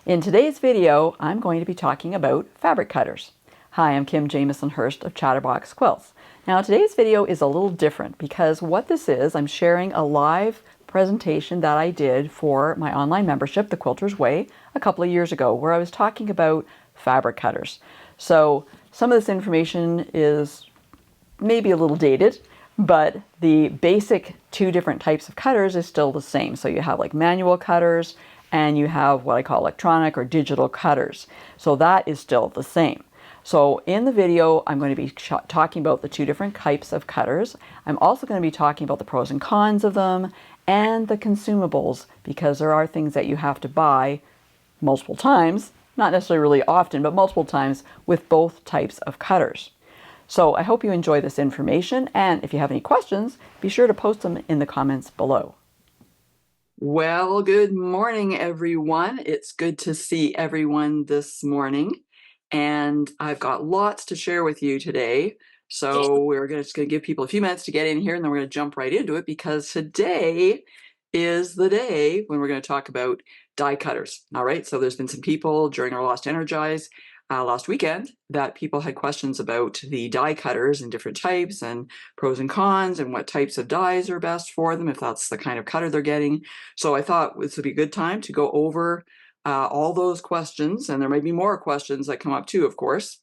In today's video, I'm going to be talking about fabric cutters. Hi, I'm Kim Jamieson-Hirst of Chatterbox Quilts. Now today's video is a little different because what this is, I'm sharing a live presentation that I did for my online membership, The Quilter's Way, a couple of years ago, where I was talking about fabric cutters. So some of this information is maybe a little dated, but the basic two different types of cutters is still the same. So you have like manual cutters and you have what I call electronic or digital cutters. So that is still the same. So in the video, I'm going to be talking about the two different types of cutters. I'm also going to be talking about the pros and cons of them and the consumables, because there are things that you have to buy multiple times, not necessarily really often, but multiple times with both types of cutters. So I hope you enjoy this information, and if you have any questions, be sure to post them in the comments below. Well, good morning, everyone. It's good to see everyone this morning, and I've got lots to share with you today. So we're just going to give people a few minutes to get in here, and then we're going to jump right into it, because today is the day when we're going to talk about die cutters. All right, so there's been some people during our Lost Energize last weekend that people had questions about the die cutters and different types and pros and cons and what types of dies are best for them if that's the kind of cutter they're getting. So I thought this would be a good time to go over all those questions, and there might be more questions that come up too, of course.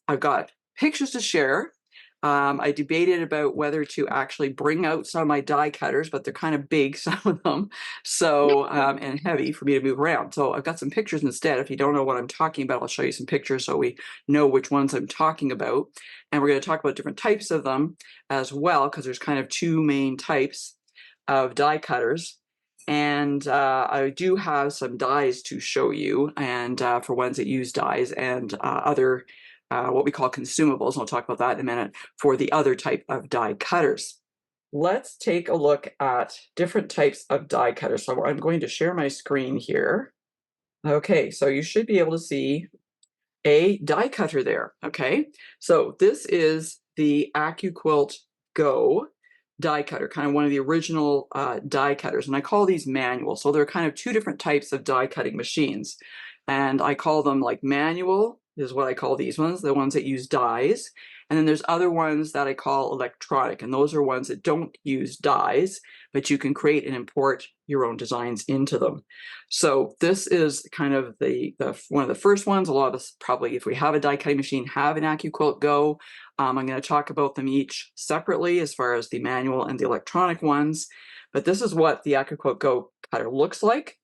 I've got pictures to share. I debated about whether to actually bring out some of my die cutters, but they're kind of big, some of them, so and heavy for me to move around. So I've got some pictures instead. If you don't know what I'm talking about, I'll show you some pictures so we know which ones I'm talking about. And we're going to talk about different types of them as well, because there's kind of two main types of die cutters. And I do have some dies to show you, and for ones that use dies and other what we call consumables, and we'll talk about that in a minute, for the other type of die cutters. Let's take a look at different types of die cutters. So I'm going to share my screen here. Okay, so you should be able to see a die cutter there. Okay, so this is the Accuquilt Go die cutter, kind of one of the original die cutters, and I call these manual. So there are kind of two different types of die cutting machines, and I call them like manual is what I call these ones, the ones that use dies. And then there's other ones that I call electronic, and those are ones that don't use dies, but you can create and import your own designs into them. So this is kind of the one of the first ones. A lot of us probably, if we have a die cutting machine, have an Accuquilt Go. I'm going to talk about them each separately as far as the manual and the electronic ones, but this is what the Accuquilt Go cutter looks like.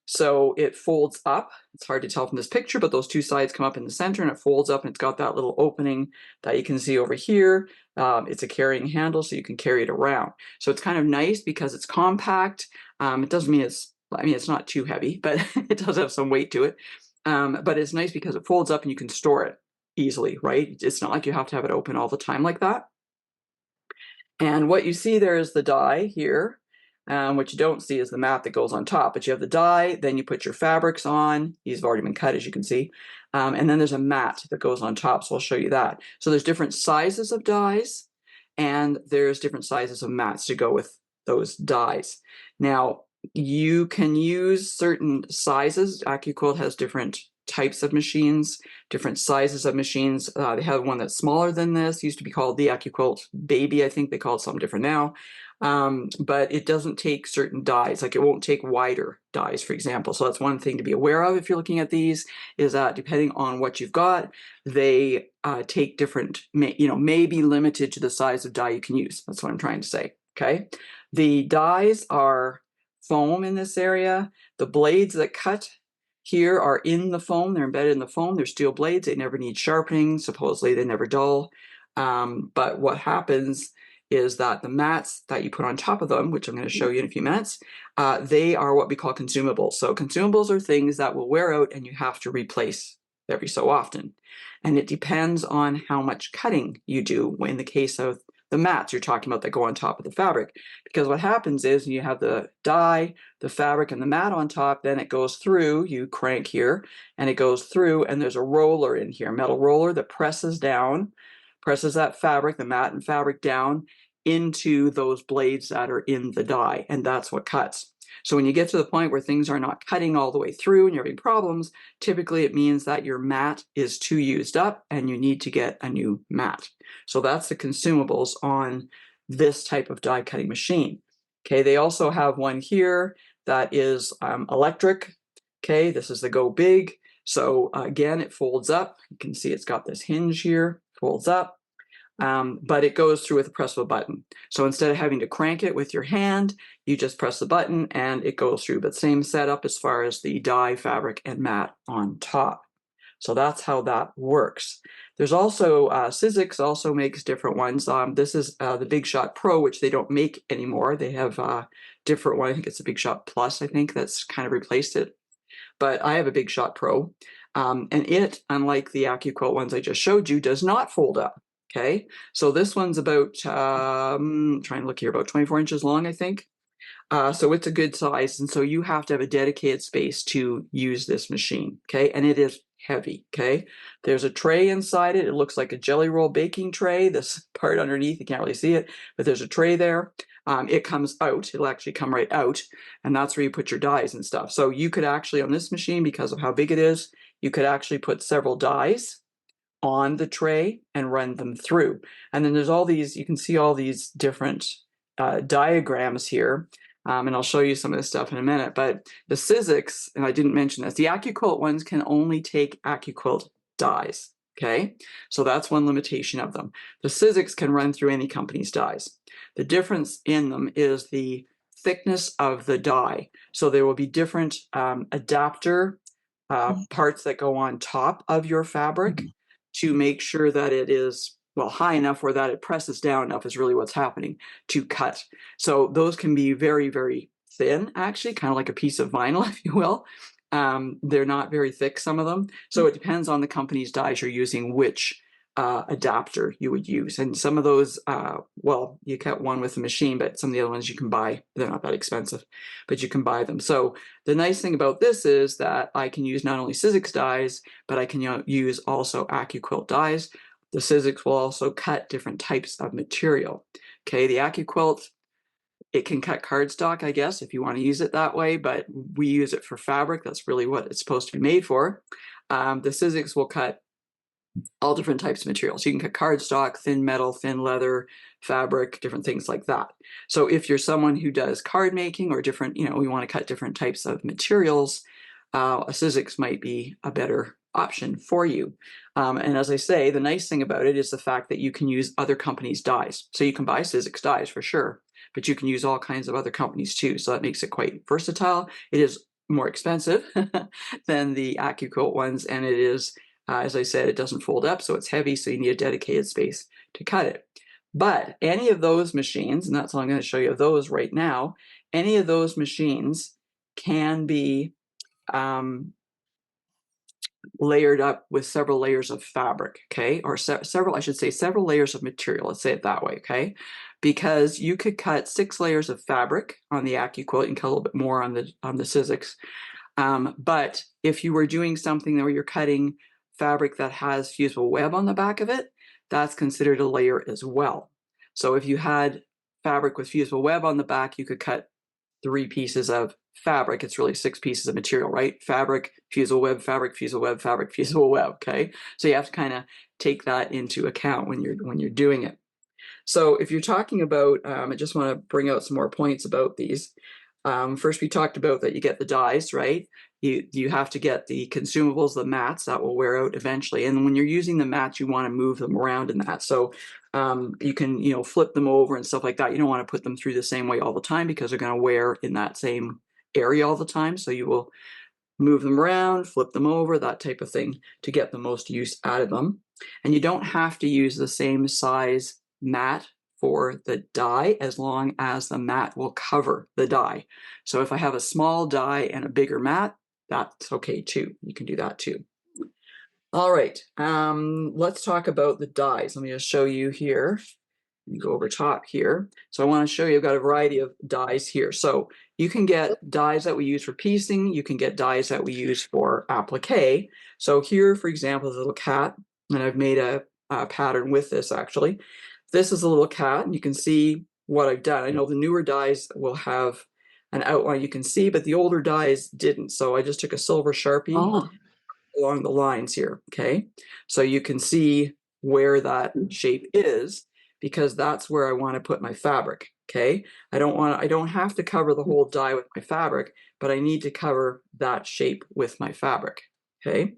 So it folds up. It's hard to tell from this picture, but those two sides come up in the center and it folds up, and it's got that little opening that you can see over here. It's a carrying handle, so you can carry it around. So it's kind of nice because it's compact. It doesn't mean it's not too heavy, but it does have some weight to it. But it's nice because it folds up and you can store it easily, right? It's not like you have to have it open all the time like that. And what you see there is the die here. What you don't see is the mat that goes on top, but you have the die, then you put your fabrics on. These have already been cut, as you can see. And then there's a mat that goes on top, so I'll show you that. So there's different sizes of dies, and there's different sizes of mats to go with those dies. Now, you can use certain sizes. Accuquilt has different types of machines, different sizes of machines. They have one that's smaller than this. Used to be called the Accuquilt Baby. I think they call it something different now. But it doesn't take certain dies, like it won't take wider dies, for example. So that's one thing to be aware of if you're looking at these, is that depending on what you've got, they take different, may be limited to the size of die you can use. That's what I'm trying to say, okay? The dies are foam in this area. The blades that cut here are in the foam. They're embedded in the foam. They're steel blades. They never need sharpening. Supposedly, they never dull. But what happens is that the mats that you put on top of them, which I'm going to show you in a few minutes, they are what we call consumables. So consumables are things that will wear out and you have to replace every so often. And it depends on how much cutting you do. In the case of the mats you're talking about that go on top of the fabric, because what happens is you have the die, the fabric, and the mat on top, then it goes through, you crank here, and it goes through, and there's a roller in here, metal roller that presses down, presses that fabric, the mat and fabric down into those blades that are in the die, and that's what cuts. So when you get to the point where things are not cutting all the way through and you're having problems, typically it means that your mat is too used up and you need to get a new mat. So that's the consumables on this type of die cutting machine. Okay, they also have one here that is electric. Okay, this is the Go Big. So again, it folds up. You can see it's got this hinge here, folds up, but it goes through with the press of a button. So instead of having to crank it with your hand, you just press the button and it goes through. But same setup as far as the die, fabric, and mat on top. So that's how that works. There's also, Sizzix also makes different ones. This is the Big Shot Pro, which they don't make anymore. They have a different one. I think it's the Big Shot Plus, I think, that's kind of replaced it. But I have a Big Shot Pro, and it, unlike the Accuquilt ones I just showed you, does not fold up. Okay, so this one's about, trying to look here, about 24 inches long, I think. So it's a good size, and so you have to have a dedicated space to use this machine, okay? And it is heavy, okay? There's a tray inside it. It looks like a jelly roll baking tray. This part underneath, you can't really see it, but there's a tray there. It comes out. It'll actually come right out, and that's where you put your dies and stuff. So you could actually, on this machine, because of how big it is, you could actually put several dies on the tray and run them through. And then there's all these, you can see all these different diagrams here. And I'll show you some of this stuff in a minute, but the Sizzix, and I didn't mention this, the Accuquilt ones can only take Accuquilt dies, okay? So that's one limitation of them. The Sizzix can run through any company's dies. The difference in them is the thickness of the die. So there will be different adapter parts that go on top of your fabric to make sure that it is, well, high enough where that it presses down enough is really what's happening to cut. So those can be very, very thin, actually, kind of like a piece of vinyl, if you will. They're not very thick, some of them. So it depends on the company's dies you're using, which adapter you would use. And some of those, well, you cut one with a machine, but some of the other ones you can buy. They're not that expensive, but you can buy them. So the nice thing about this is that I can use not only Sizzix dies, but I can use also Accuquilt dies. The Sizzix will also cut different types of material. Okay, the Accuquilt, it can cut cardstock, I guess, if you want to use it that way, but we use it for fabric. That's really what it's supposed to be made for. The Sizzix will cut all different types of materials. You can cut cardstock, thin metal, thin leather, fabric, different things like that. So if you're someone who does card making or different, you know, we want to cut different types of materials, a Sizzix might be a better option for you. And as I say, the nice thing about it is the fact that you can use other companies' dies. So you can buy Sizzix dies for sure, but you can use all kinds of other companies too. So that makes it quite versatile. It is more expensive than the Accuquilt ones, and it is, as I said, it doesn't fold up, so it's heavy, so you need a dedicated space to cut it. But any of those machines, and that's all I'm going to show you of those right now, any of those machines can be layered up with several layers of fabric, okay? Or several, I should say, several layers of material, let's say it that way, okay? Because you could cut 6 layers of fabric on the Accuquilt and cut a little bit more on the Sizzix. But if you were doing something where you're cutting fabric that has fusible web on the back of it, that's considered a layer as well. So if you had fabric with fusible web on the back, you could cut 3 pieces of fabric. It's really 6 pieces of material, right? Fabric, fusible web, fabric, fusible web, fabric, fusible web, okay? So you have to kind of take that into account when you're doing it. So if you're talking about, I just want to bring out some more points about these. First, we talked about that you get the dies, right? You have to get the consumables, the mats that will wear out eventually. And when you're using the mats, you want to move them around in that. So you can, you know, flip them over and stuff like that. You don't want to put them through the same way all the time because they're going to wear in that same area all the time. So you will move them around, flip them over, that type of thing to get the most use out of them. And you don't have to use the same size mat for the die as long as the mat will cover the die. So if I have a small die and a bigger mat, that's okay too. You can do that too. All right, let's talk about the dies. Let me just show you here. You go over top here. So I want to show you, I've got a variety of dies here. So you can get dies that we use for piecing. You can get dies that we use for applique. So here, for example, the little cat, and I've made a pattern with this actually. This is a little cat, and you can see what I've done. I know the newer dies will have an outline you can see, but the older dies didn't. So I just took a silver Sharpie along the lines here, okay? So you can see where that shape is, because that's where I want to put my fabric, okay? I don't have to cover the whole die with my fabric, but I need to cover that shape with my fabric, okay?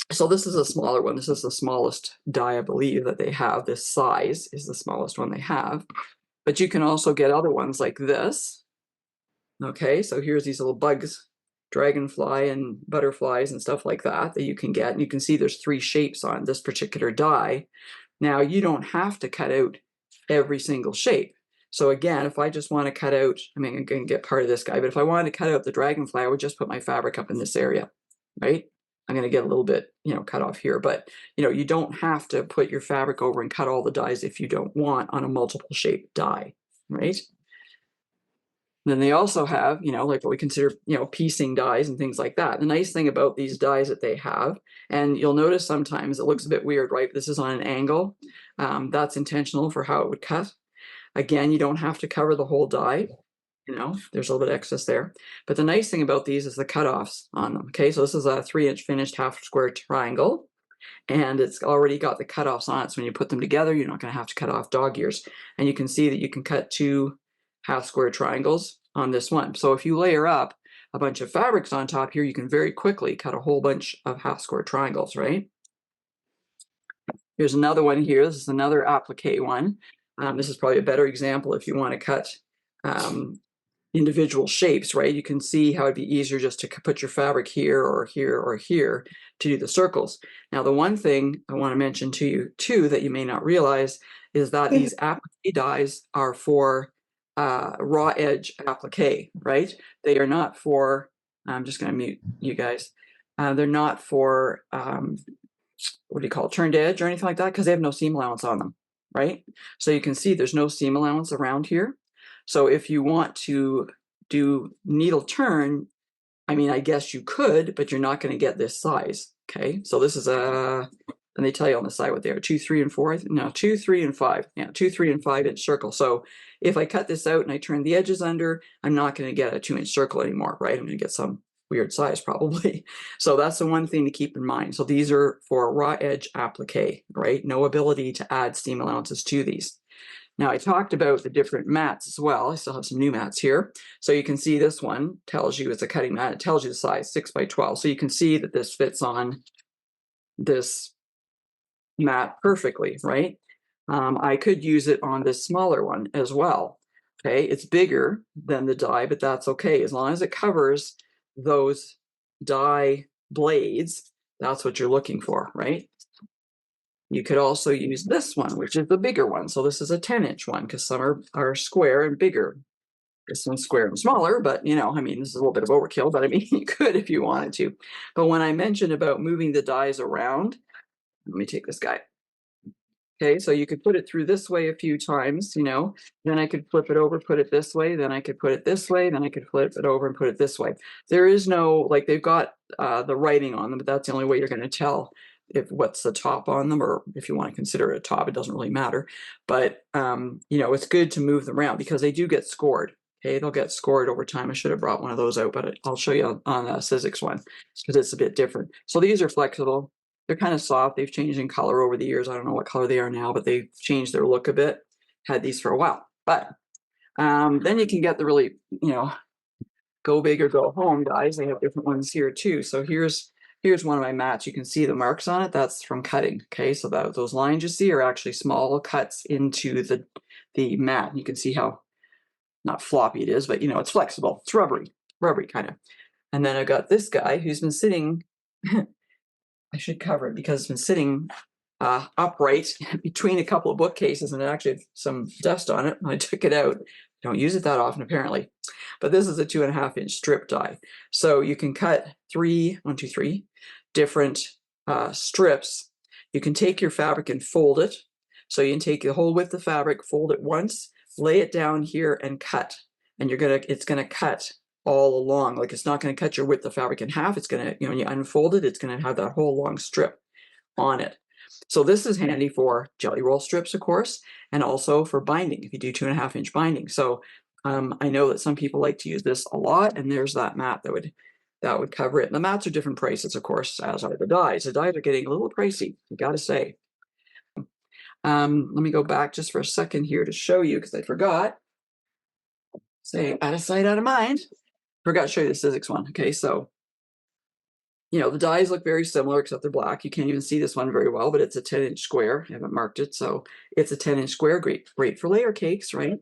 So this is a smaller one. This is the smallest die, I believe, that they have. This size is the smallest one they have. But you can also get other ones like this. Okay, so here's these little bugs, dragonfly and butterflies and stuff like that that you can get. And you can see there's 3 shapes on this particular die. Now, you don't have to cut out every single shape. So again, if I just want to cut out, I mean, I'm going to get part of this guy, but if I wanted to cut out the dragonfly, I would just put my fabric up in this area, right? I'm going to get a little bit, cut off here, but, you don't have to put your fabric over and cut all the dies if you don't want on a multiple shape die, right? Then they also have, like what we consider, piecing dies and things like that. The nice thing about these dies that they have, and you'll notice sometimes it looks a bit weird, right? This is on an angle. That's intentional for how it would cut. Again, you don't have to cover the whole die. There's a little bit of excess there. But the nice thing about these is the cutoffs on them. Okay, so this is a 3-inch finished half square triangle, and it's already got the cutoffs on it. So when you put them together, you're not going to have to cut off dog ears. And you can see that you can cut 2 half square triangles on this one. So if you layer up a bunch of fabrics on top here, you can very quickly cut a whole bunch of half square triangles, right? Here's another one here. This is another applique one. This is probably a better example if you want to cut individual shapes, right? You can see how it'd be easier just to put your fabric here or here or here to do the circles. Now, the one thing I want to mention to you too that you may not realize is that these applique dies are for raw edge applique, right? They are not for, I'm just going to mute you guys. They're not for, what do you call it, turned edge or anything like that, because they have no seam allowance on them, right? So you can see there's no seam allowance around here. So if you want to do needle turn, I mean, I guess you could, but you're not going to get this size. Okay, so this is and they tell you on the side what they are, 2, 3, and 4. No, 2, 3, and 5. Yeah, 2, 3, and 5-inch circle. So if I cut this out and I turn the edges under, I'm not going to get a 2-inch circle anymore, right? I'm going to get some weird size probably. So that's the one thing to keep in mind. So these are for raw edge applique, right? No ability to add seam allowances to these. Now, I talked about the different mats as well. I still have some new mats here. So you can see this one tells you it's a cutting mat. It tells you the size, 6 by 12. So you can see that this fits on this mat perfectly, right? I could use it on this smaller one as well. Okay, it's bigger than the die, but that's okay. As long as it covers those die blades, that's what you're looking for, right? You could also use this one, which is the bigger one. So this is a 10-inch one because some are square and bigger. This one's square and smaller, but I mean, this is a little bit of overkill, but I mean, you could if you wanted to. But when I mentioned about moving the dies around, let me take this guy. Okay, so you could put it through this way a few times, then I could flip it over, put it this way, then I could put it this way, then I could flip it over and put it this way. There is no, like they've got the writing on them, but that's the only way you're going to tell if what's the top on them, or if you want to consider it a top, it doesn't really matter. But, it's good to move them around because they do get scored. Okay, they'll get scored over time. I should have brought one of those out, but I'll show you on a Sizzix one because it's a bit different. So these are flexible. They're kind of soft. They've changed in color over the years. I don't know what color they are now, but they've changed their look a bit. Had these for a while. But then you can get the really, go big or go home dies. They have different ones here too. So here's one of my mats. You can see the marks on it. That's from cutting. Okay, so those lines you see are actually small cuts into the mat. You can see how not floppy it is, but it's flexible. It's rubbery kind of. And then I've got this guy who's been sitting. I should cover it because it's been sitting upright between a couple of bookcases, and it actually had some dust on it. I took it out. I don't use it that often apparently, but this is a 2.5-inch strip die. So you can cut 3 different strips. You can take your fabric and fold it. So you can take the whole width of fabric, fold it once, lay it down here and cut. And it's gonna cut all along. Like it's not going to cut your width of fabric in half. It's going to, when you unfold it, it's going to have that whole long strip on it. So this is handy for jelly roll strips, of course, and also for binding if you do 2.5-inch binding. So I know that some people like to use this a lot, and there's that mat that would cover it. And the mats are different prices, of course, as are the dies. The dies are getting a little pricey, I gotta say. Let me go back just for a second here to show you, because I forgot. Say, out of sight, out of mind. Forgot to show you the Sizzix one. Okay, so the dies look very similar, except they're black. You can't even see this one very well, but it's a 10-inch square. I haven't marked it, so it's a 10-inch square. Great for layer cakes, right?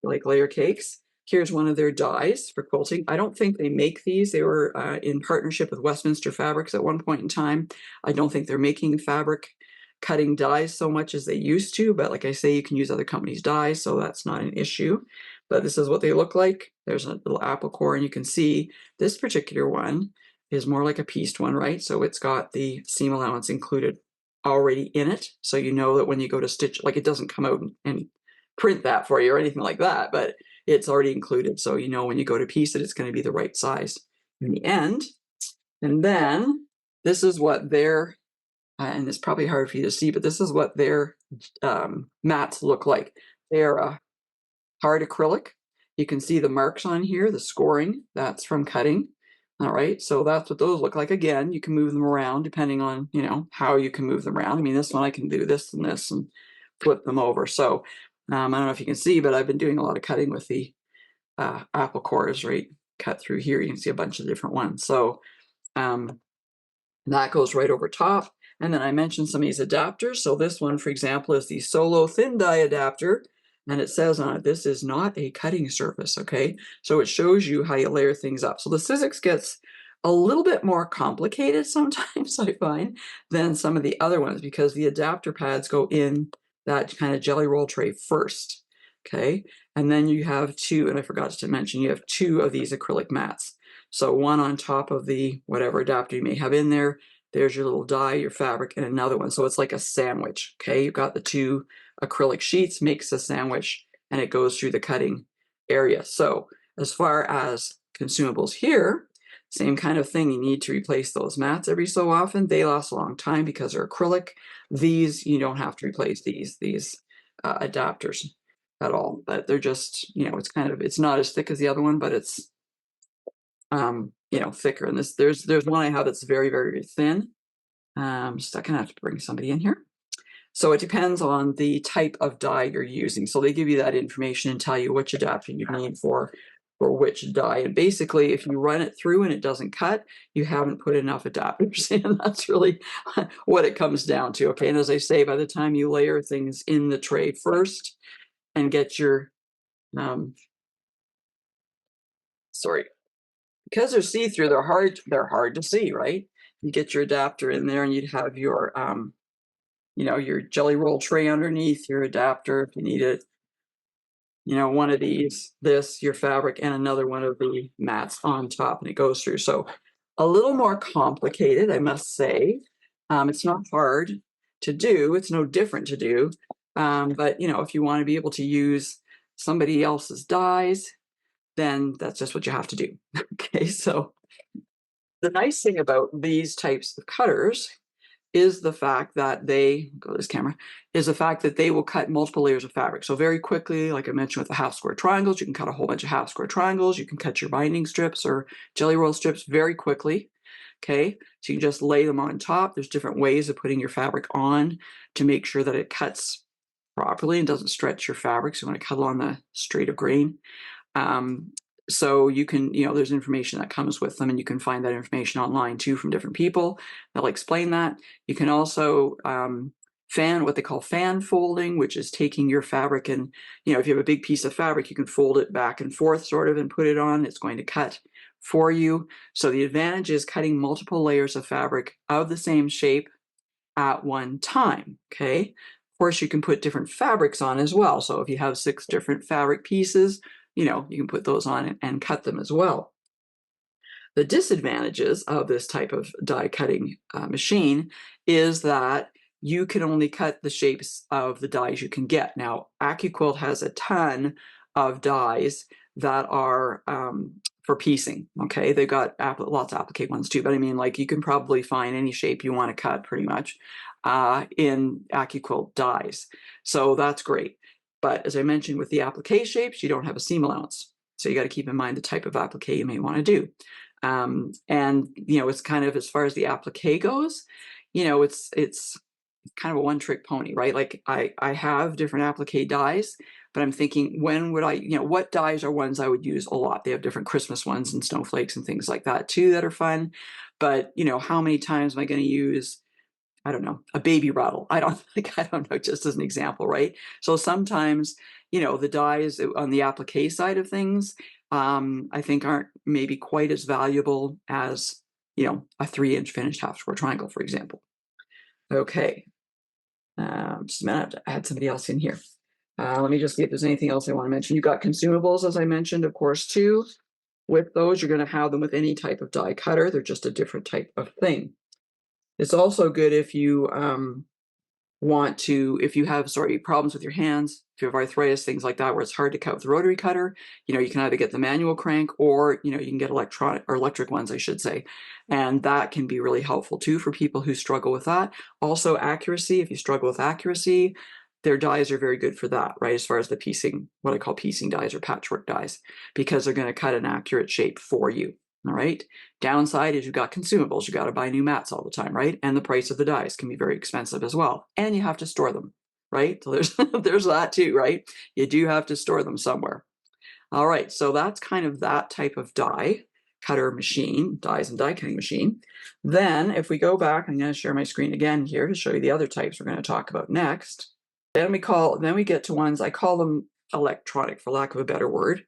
Like layer cakes. Here's one of their dies for quilting. I don't think they make these. They were in partnership with Westminster Fabrics at one point in time. I don't think they're making fabric cutting dies so much as they used to, but like I say, you can use other companies' dies, so that's not an issue. But this is what they look like. There's a little apple core, and you can see this particular one is more like a pieced one, right? So it's got the seam allowance included already in it. So you know that when you go to stitch, like it doesn't come out and print that for you or anything like that, but it's already included. So you know when you go to piece it, it's going to be the right size in the end. And then this is what their, and it's probably hard for you to see, but this is what their mats look like. They're hard acrylic. You can see the marks on here, the scoring, that's from cutting. All right, so that's what those look like. Again, you can move them around depending on, how you can move them around. I mean, this one I can do this and this and flip them over. So I don't know if you can see, but I've been doing a lot of cutting with the apple cores, right? Cut through here, you can see a bunch of different ones. So that goes right over top. And then I mentioned some of these adapters. So this one, for example, is the Solo Thin Die Adapter. And it says on it, this is not a cutting surface, okay? So it shows you how you layer things up. So the Sizzix gets a little bit more complicated sometimes, I find, than some of the other ones, because the adapter pads go in that kind of jelly roll tray first, okay? And then you have two, and I forgot to mention, you have two of these acrylic mats. So one on top of the whatever adapter you may have in there, there's your little die, your fabric, and another one. So it's like a sandwich, okay? You've got the two acrylic sheets, makes a sandwich, and it goes through the cutting area. So as far as consumables here, same kind of thing. You need to replace those mats every so often. They last a long time because they're acrylic. These, you don't have to replace these adapters at all, but they're just, it's not as thick as the other one, but it's thicker. And there's one I have that's very, very thin. Just I kind of have to bring somebody in here. So it depends on the type of die you're using. So they give you that information and tell you which adapter you need for which die. And basically, if you run it through and it doesn't cut, you haven't put enough adapters in. That's really what it comes down to. Okay, and as I say, by the time you layer things in the tray first and get your because they're see-through, they're hard to see, right? You get your adapter in there and you'd have your your jelly roll tray underneath, your adapter if you need it, one of these, your fabric, and another one of the mats on top, and it goes through. So a little more complicated, I must say. It's not hard to do, it's no different to do, but if you want to be able to use somebody else's dies, then that's just what you have to do. Okay, so the nice thing about these types of cutters is the fact that they will cut multiple layers of fabric. So very quickly, like I mentioned with the half square triangles, you can cut a whole bunch of half square triangles. You can cut your binding strips or jelly roll strips very quickly. Okay, so you can just lay them on top. There's different ways of putting your fabric on to make sure that it cuts properly and doesn't stretch your fabric. So you want to cut along the straight of grain. So you can, there's information that comes with them, and you can find that information online too from different people. They'll explain that. You can also what they call fan folding, which is taking your fabric and, if you have a big piece of fabric, you can fold it back and forth sort of and put it on. It's going to cut for you. So the advantage is cutting multiple layers of fabric of the same shape at one time, okay? Of course, you can put different fabrics on as well. So if you have 6 different fabric pieces, you can put those on and cut them as well. The disadvantages of this type of die cutting machine is that you can only cut the shapes of the dies you can get. Now, Accuquilt has a ton of dies that are for piecing, okay? They've got lots of applique ones too, but I mean, like, you can probably find any shape you want to cut pretty much in Accuquilt dies. So that's great. But as I mentioned with the applique shapes, you don't have a seam allowance. So you got to keep in mind the type of applique you may want to do. And, you know, it's kind of, as far as the applique goes, you know, it's kind of a one-trick pony, right? Like I have different applique dies, but I'm thinking, when would I, you know, what dies are ones I would use a lot? They have different Christmas ones and snowflakes and things like that too that are fun. But, you know, how many times am I going to use, I don't know, a baby rattle? I don't know, just as an example, right? So sometimes, you know, the dies on the applique side of things, I think aren't maybe quite as valuable as, you know, a 3-inch finished half square triangle, for example. Okay. Just a minute, I have to add somebody else in here. Let me just see if there's anything else I want to mention. You've got consumables, as I mentioned, of course, too. With those, you're going to have them with any type of die cutter. They're just a different type of thing. It's also good if you want to, if you have, problems with your hands, if you have arthritis, things like that, where it's hard to cut with a rotary cutter, you know, you can either get the manual crank, or, you know, you can get electric ones, I should say. And that can be really helpful too for people who struggle with that. Also accuracy, if you struggle with accuracy, their dies are very good for that, right? As far as the piecing, what I call piecing dies or patchwork dies, because they're going to cut an accurate shape for you. All right. Downside is you've got consumables. You got to buy new mats all the time, right? And the price of the dies can be very expensive as well. And you have to store them, right? So there's there's that too, right? You do have to store them somewhere. All right. So that's kind of that type of die cutter machine, dies and die cutting machine. Then if we go back, I'm going to share my screen again here to show you the other types we're going to talk about next. Then we get to ones, I call them electronic, for lack of a better word.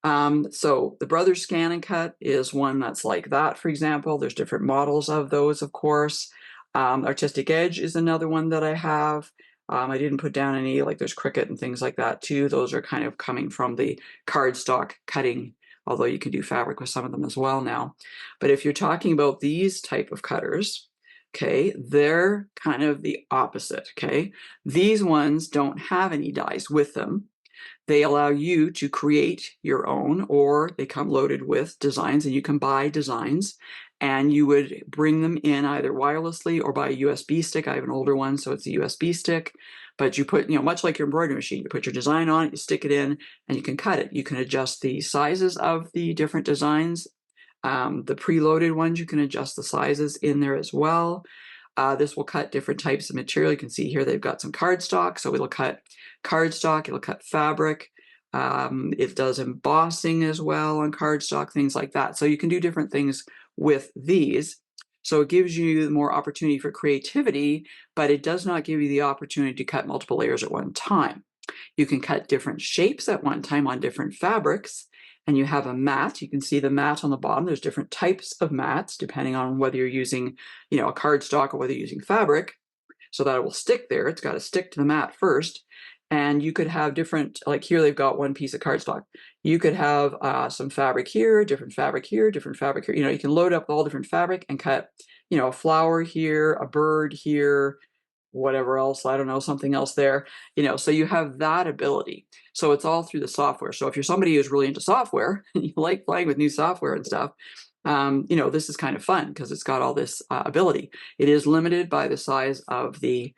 So the Brothers Scan and Cut is one that's like that, for example. There's different models of those, of course. Artistic Edge is another one that I have. I didn't put down any, like there's Cricut and things like that too. Those are kind of coming from the cardstock cutting, although you can do fabric with some of them as well now. But if you're talking about these type of cutters, okay, they're kind of the opposite, okay? These ones don't have any dies with them. They allow you to create your own, or they come loaded with designs, and you can buy designs, and you would bring them in either wirelessly or by a USB stick. I have an older one, so it's a USB stick. But you put, you know, much like your embroidery machine, you put your design on it, you stick it in, and you can cut it. You can adjust the sizes of the different designs. The preloaded ones, you can adjust the sizes in there as well. This will cut different types of material. You can see here they've got some cardstock, so it'll cut cardstock, it'll cut fabric. It does embossing as well on cardstock, things like that. So you can do different things with these. So it gives you more opportunity for creativity, but it does not give you the opportunity to cut multiple layers at one time. You can cut different shapes at one time on different fabrics, and you have a mat. You can see the mat on the bottom. There's different types of mats depending on whether you're using, you know, a cardstock or whether you're using fabric, so that it will stick there. It's got to stick to the mat first. And you could have different, like here they've got one piece of cardstock. You could have some fabric here, different fabric here, different fabric here. You know, you can load up all different fabric and cut, you know, a flower here, a bird here, whatever else, I don't know, something else there, you know, so you have that ability. So it's all through the software. So if you're somebody who's really into software, and you like playing with new software and stuff, you know, this is kind of fun because it's got all this ability. It is limited by the size of the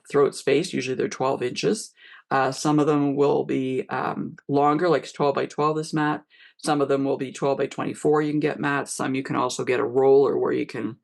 throat space. Usually they're 12 inches. Some of them will be longer, like 12 by 12, this mat. Some of them will be 12 by 24. You can get mats. Some you can also get a roller where you can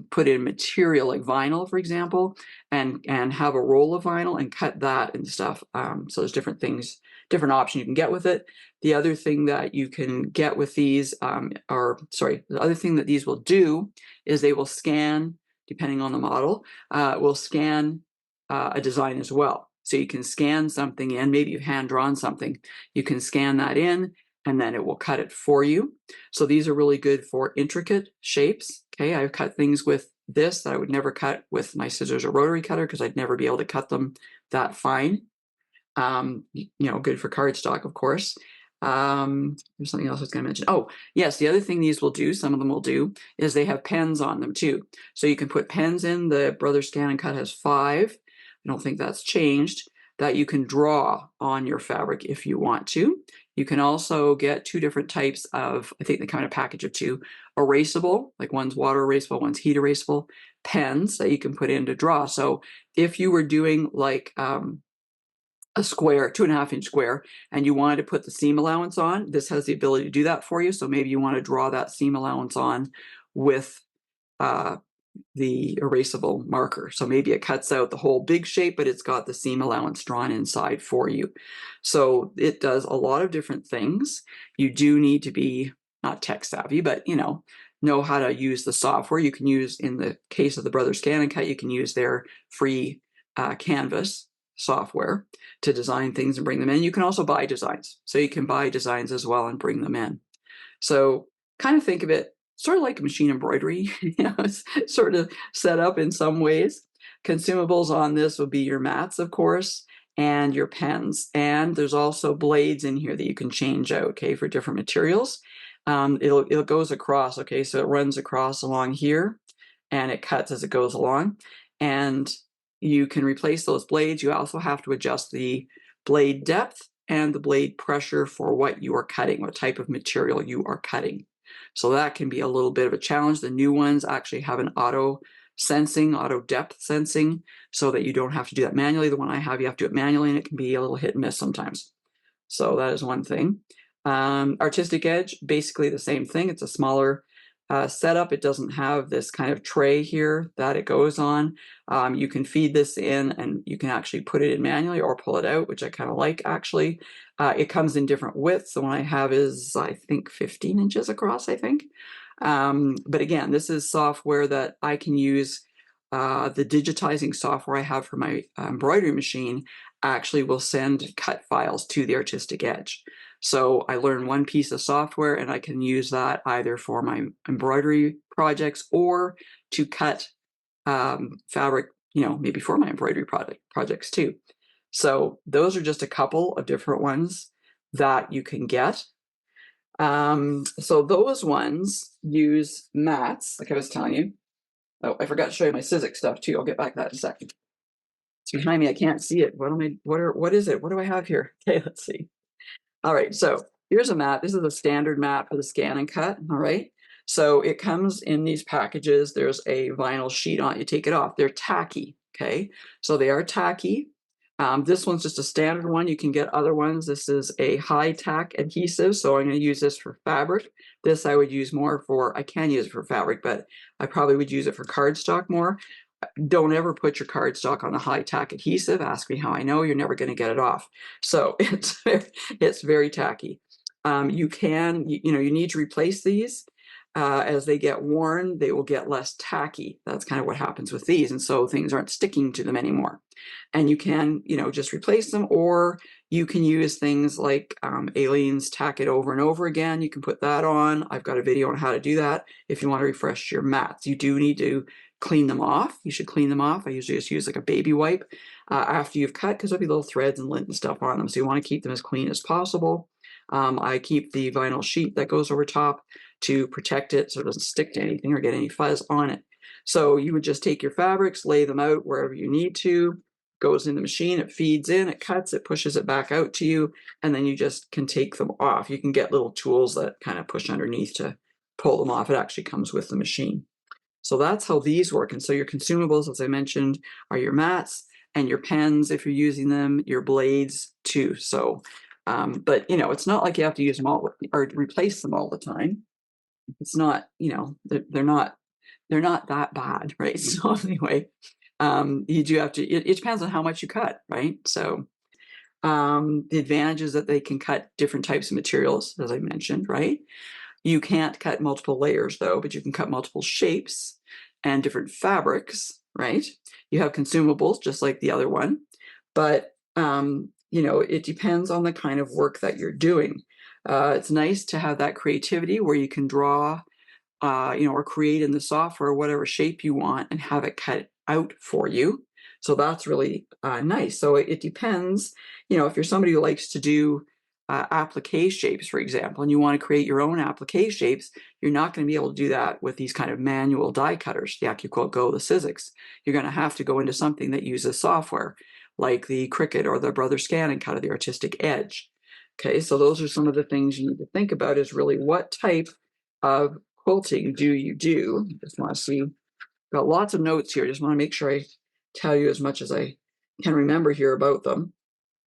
put in material like vinyl, for example, and have a roll of vinyl and cut that and stuff. So there's different things, different options you can get with it. The other thing that you can get with these, the other thing that these will do is they will scan, depending on the model, will scan a design as well. So you can scan something in, maybe you've hand drawn something, you can scan that in, and then it will cut it for you. So these are really good for intricate shapes. Okay, I've cut things with this that I would never cut with my scissors or rotary cutter because I'd never be able to cut them that fine. You know, good for cardstock, of course. There's something else I was going to mention. Oh, yes, the other thing these will do, some of them will do, is they have pens on them too. So you can put pens in. The Brothers Scan and Cut has 5. I don't think that's changed, that you can draw on your fabric if you want to. You can also get 2 different types of, I think they come in a package of 2, erasable, like one's water erasable, one's heat erasable, pens that you can put in to draw. So if you were doing like, a square, 2.5-inch square, and you wanted to put the seam allowance on, this has the ability to do that for you. So maybe you want to draw that seam allowance on with the erasable marker. So maybe it cuts out the whole big shape, but it's got the seam allowance drawn inside for you. So it does a lot of different things. You do need to be not tech savvy, but know how to use the software. You can use, in the case of the Brothers Scan and Cut, you can use their free Canvas software to design things and bring them in. You can also buy designs. So you can buy designs as well and bring them in. So kind of think of it sort of like machine embroidery. It's sort of set up in some ways. Consumables on this will be your mats, of course, and your pens. And there's also blades in here that you can change out, okay, for different materials. It goes across, okay, so it runs across along here, and it cuts as it goes along. And you can replace those blades. You also have to adjust the blade depth and the blade pressure for what you are cutting, what type of material you are cutting. So that can be a little bit of a challenge. The new ones actually have an auto depth sensing, so that you don't have to do that manually. The one I have, you have to do it manually, and it can be a little hit and miss sometimes. So that is one thing. Artistic Edge, basically the same thing. It's a smaller setup. It doesn't have this kind of tray here that it goes on. You can feed this in, and you can actually put it in manually or pull it out, which I kind of like, actually. It comes in different widths. The one I have is, I think, 15 inches across, I think. But again, this is software that I can use. The digitizing software I have for my embroidery machine actually will send cut files to the Artistic Edge. So I learn one piece of software, and I can use that either for my embroidery projects or to cut fabric, maybe for my embroidery projects too. So those are just a couple of different ones that you can get. So those ones use mats, like I was telling you. Oh, I forgot to show you my Sizzix stuff too. I'll get back to that in a second. It's behind me. I can't see it. What is it? What do I have here? Okay, let's see. All right, so here's a mat. This is a standard mat for the scan and cut, all right? So it comes in these packages. There's a vinyl sheet on it. You take it off. They're tacky, okay? So they are tacky. This one's just a standard one. You can get other ones. This is a high tack adhesive, so I'm going to use this for fabric. This I would use more for, I can use it for fabric, but I probably would use it for cardstock more. Don't ever put your cardstock on a high tack adhesive. Ask me how I know. You're never going to get it off. So it's very tacky. You need to replace these. As they get worn, they will get less tacky. That's kind of what happens with these. And so things aren't sticking to them anymore. And you can, just replace them, or you can use things like Aleene's Tack It Over and Over Again. You can put that on. I've got a video on how to do that if you want to refresh your mats. You do need to clean them off. You should clean them off. I usually just use like a baby wipe after you've cut, because there'll be little threads and lint and stuff on them. So you want to keep them as clean as possible. I keep the vinyl sheet that goes over top to protect it so it doesn't stick to anything or get any fuzz on it. So you would just take your fabrics, lay them out wherever you need to, goes in the machine, it feeds in, it cuts, it pushes it back out to you, and then you just can take them off. You can get little tools that kind of push underneath to pull them off. It actually comes with the machine. So that's how these work. And so your consumables, as I mentioned, are your mats and your pens if you're using them, your blades too. So, but it's not like you have to use them all or replace them all the time. It's not, they're not that bad, right? So anyway, you do have to, it depends on how much you cut, right? So the advantage is that they can cut different types of materials, as I mentioned, right? You can't cut multiple layers though, but you can cut multiple shapes and different fabrics, right? You have consumables just like the other one, but it depends on the kind of work that you're doing. It's nice to have that creativity where you can draw, or create in the software whatever shape you want and have it cut out for you. So that's really nice. So it depends, if you're somebody who likes to do applique shapes, for example, and you want to create your own applique shapes, you're not going to be able to do that with these kind of manual die cutters, the Accuquilt Go, the Sizzix. You're going to have to go into something that uses software, like the Cricut or the Brothers Scan and Cut or the Artistic Edge. Okay, so those are some of the things you need to think about, is really what type of quilting do you do? Just want to see, got lots of notes here. Just want to make sure I tell you as much as I can remember here about them.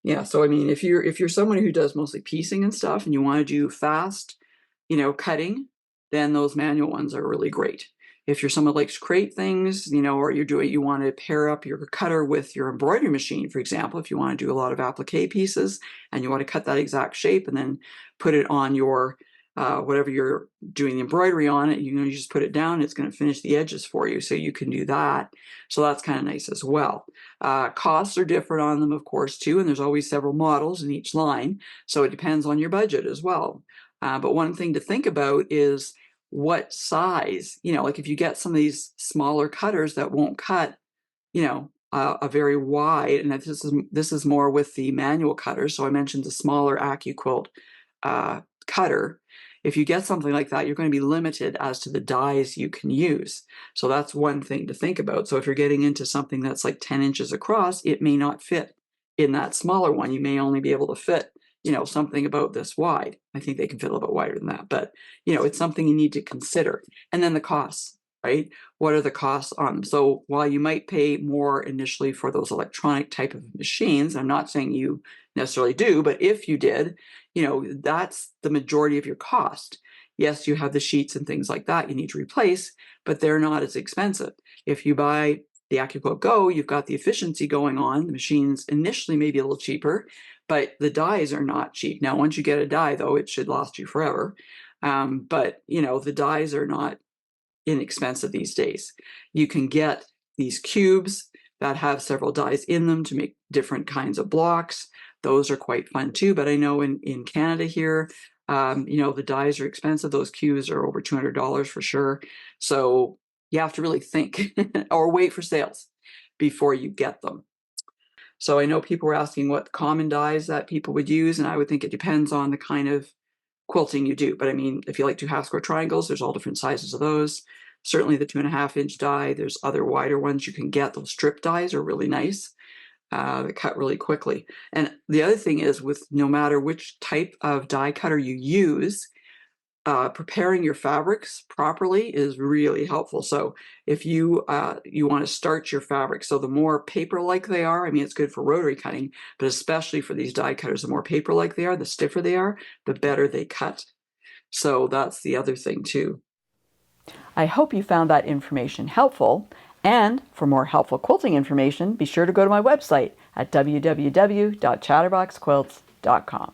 Yeah, so I mean, if you're someone who does mostly piecing and stuff and you want to do fast, cutting, then those manual ones are really great. If you're someone who likes to create things, or you want to pair up your cutter with your embroidery machine, for example, if you want to do a lot of applique pieces and you want to cut that exact shape and then put it on your whatever you're doing the embroidery on it, you just put it down, it's going to finish the edges for you, so you can do that. So that's kind of nice as well. Costs are different on them, of course, too, and there's always several models in each line, so it depends on your budget as well. But one thing to think about is what size, like if you get some of these smaller cutters that won't cut, a very wide, and this is more with the manual cutters. So I mentioned the smaller Accuquilt cutter. If you get something like that, you're going to be limited as to the dies you can use. So that's one thing to think about. So if you're getting into something that's like 10 inches across, it may not fit in that smaller one. You may only be able to fit, something about this wide. I think they can fit a little bit wider than that, but it's something you need to consider. And then the costs, right? What are the costs on them? So while you might pay more initially for those electronic type of machines, I'm not saying you necessarily do, but if you did, that's the majority of your cost. Yes, you have the sheets and things like that you need to replace, but they're not as expensive. If you buy the Accuquilt Go, you've got the efficiency going on. The machines initially may be a little cheaper, but the dies are not cheap. Now, once you get a die, though, it should last you forever. But the dies are not inexpensive these days. You can get these cubes that have several dies in them to make different kinds of blocks. Those are quite fun too, but I know in Canada here, the dies are expensive. Those cubes are over $200 for sure. So you have to really think or wait for sales before you get them. So I know people were asking what common dies that people would use, and I would think it depends on the kind of quilting you do. But I mean, if you like 2 half square triangles, there's all different sizes of those. Certainly the 2.5-inch die. There's other wider ones you can get. Those strip dies are really nice. They cut really quickly. And the other thing is, with no matter which type of die cutter you use, preparing your fabrics properly is really helpful. So if you want to starch your fabric, so the more paper-like they are, I mean, it's good for rotary cutting, but especially for these die cutters, the more paper-like they are, the stiffer they are, the better they cut. So that's the other thing too. I hope you found that information helpful. And for more helpful quilting information, be sure to go to my website at www.chatterboxquilts.com.